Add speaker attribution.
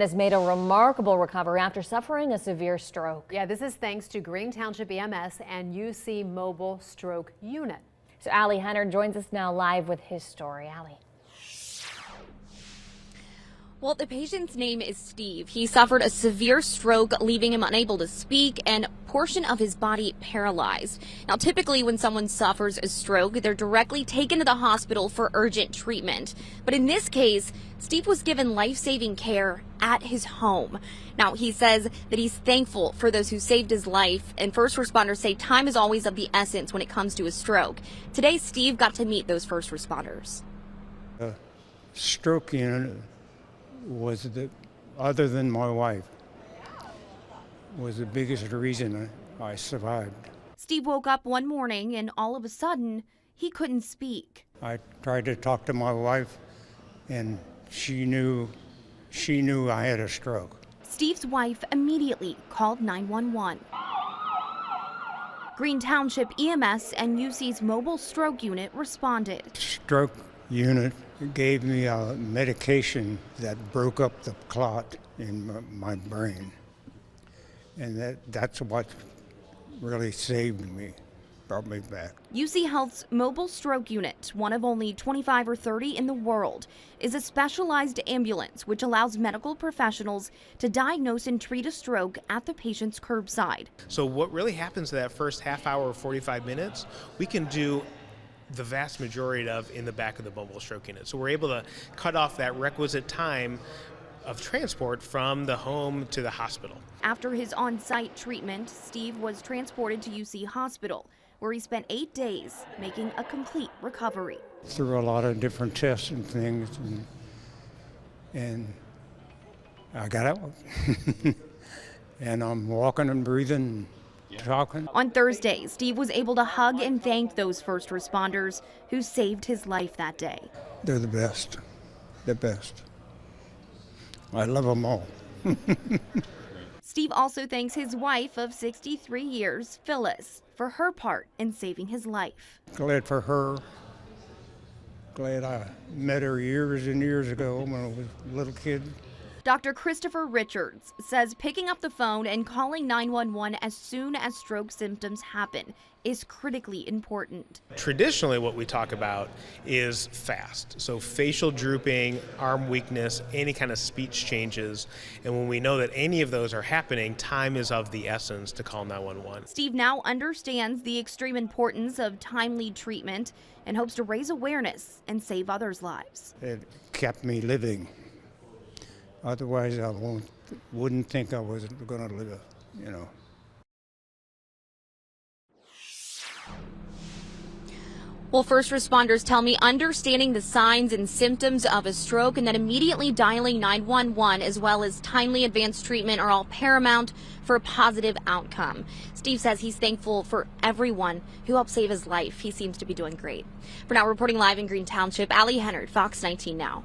Speaker 1: Has made a remarkable recovery after suffering a severe stroke.
Speaker 2: Yeah, this is thanks to Green Township EMS and UC Mobile Stroke Unit.
Speaker 1: So Ali Henner joins us now live with his story. Ali.
Speaker 3: Well, the patient's name is Steve. He suffered a severe stroke, leaving him unable to speak and portion of his body paralyzed. Now, typically when someone suffers a stroke, they're directly taken to the hospital for urgent treatment. But in this case, Steve was given life-saving care at his home. Now, he says that he's thankful for those who saved his life, and first responders say time is always of the essence when it comes to a stroke. Today, Steve got to meet those first responders.
Speaker 4: Stroke unit was other than my wife, was the biggest reason I survived.
Speaker 3: Steve woke up one morning and all of a sudden, he couldn't speak.
Speaker 4: I tried to talk to my wife and she knew I had a stroke.
Speaker 3: Steve's wife immediately called 911. Green Township EMS and UC's mobile stroke unit responded.
Speaker 4: Stroke unit gave me a medication that broke up the clot in my brain. And that's what really saved me, brought me back.
Speaker 3: UC Health's mobile stroke unit, one of only 25 or 30 in the world, is a specialized ambulance which allows medical professionals to diagnose and treat a stroke at the patient's curbside.
Speaker 5: So what really happens in that first half hour or 45 minutes, we can do the vast majority of in the back of the mobile stroke unit. So we're able to cut off that requisite time of transport from the home to the hospital.
Speaker 3: After his on-site treatment, Steve was transported to UC Hospital, where he spent 8 days making a complete recovery.
Speaker 4: Through a lot of different tests and things, and I got out. And I'm walking and breathing. Talking.
Speaker 3: On Thursday, Steve was able to hug and thank those first responders who saved his life that day.
Speaker 4: They're the best. The best. I love them all.
Speaker 3: Steve also thanks his wife of 63 years, Phyllis, for her part in saving his life.
Speaker 4: Glad for her. Glad I met her years and years ago when I was a little kid.
Speaker 3: Dr. Christopher Richards says picking up the phone and calling 911 as soon as stroke symptoms happen is critically important.
Speaker 5: Traditionally, what we talk about is fast. So facial drooping, arm weakness, any kind of speech changes. And when we know that any of those are happening, time is of the essence to call 911.
Speaker 3: Steve now understands the extreme importance of timely treatment and hopes to raise awareness and save others' lives.
Speaker 4: It kept me living. Otherwise, I wouldn't think I was going to live, you know.
Speaker 3: Well, first responders tell me understanding the signs and symptoms of a stroke and then immediately dialing 911 as well as timely advanced treatment are all paramount for a positive outcome. Steve says he's thankful for everyone who helped save his life. He seems to be doing great. For now, reporting live in Green Township, Ali Henner, Fox 19 Now.